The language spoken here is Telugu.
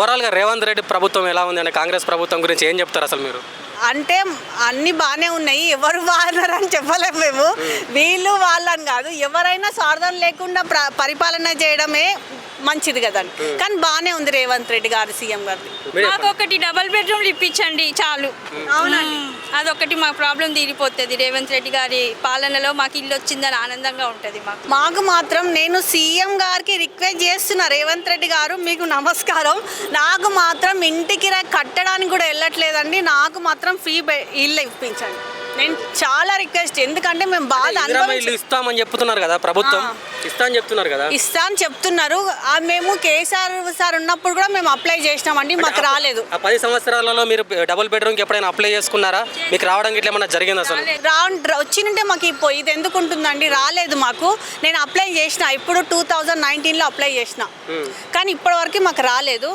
ఓవరాల్గా రేవంత్ రెడ్డి ప్రభుత్వం ఎలా ఉంది అంటే కాంగ్రెస్ ప్రభుత్వం గురించి ఏం చెప్తారు అసలు మీరు? అంటే అన్నీ బాగానే ఉన్నాయి, ఎవరు బాగున్నారని చెప్పలేము మేము. వీళ్ళు వాళ్ళని కాదు, ఎవరైనా స్వార్థం లేకుండా పరిపాలన చేయడమే మంచిది కదండి. కానీ బాగానే ఉంది రేవంత్ రెడ్డి గారు సీఎం గారు. మాకు ఒకటి డబుల్ బెడ్రూమ్లు ఇప్పించండి చాలు. అవునండి, అదొకటి మా ప్రాబ్లం తీరిపోతుంది. రేవంత్ రెడ్డి గారి పాలనలో మాకు ఇల్లు వచ్చిందని ఆనందంగా ఉంటుంది మాకు మాత్రం. నేను సీఎం గారికి రిక్వెస్ట్ చేస్తున్నా, రేవంత్ రెడ్డి గారు మీకు నమస్కారం. నాకు మాత్రం ఇంటికి కట్టడానికి కూడా వెళ్ళట్లేదండి, నాకు మాత్రం ఫ్రీ ఇల్లు ఇప్పించండి. నేను చాలా రిక్వెస్ట్, ఎందుకంటే మేము బాగా ఇస్తామని చెప్తున్నారు కదా ప్రభుత్వం, ఇస్తా అని చెప్తున్నారు కదా. ఇస్తా అని చెప్తున్నారు. మేము కేసీఆర్ సార్ ఉన్నప్పుడు కూడా మేము అప్లై చేసినామండి, మాకు రాలేదు. 10 సంవత్సరాలలో మీరు డబుల్ బెడ్రూమ్కి ఎప్పుడైనా అప్లై చేసుకున్నారా? మీకు రావడానికి ఇట్లా ఏమన్నా జరిగింది అసలు? వచ్చింటే మాకు ఇది ఎందుకు ఉంటుందండి, రాలేదు మాకు. నేను అప్లై చేసిన ఇప్పుడు 2019లో అప్లై చేసిన, కానీ ఇప్పటి వరకు మాకు రాలేదు.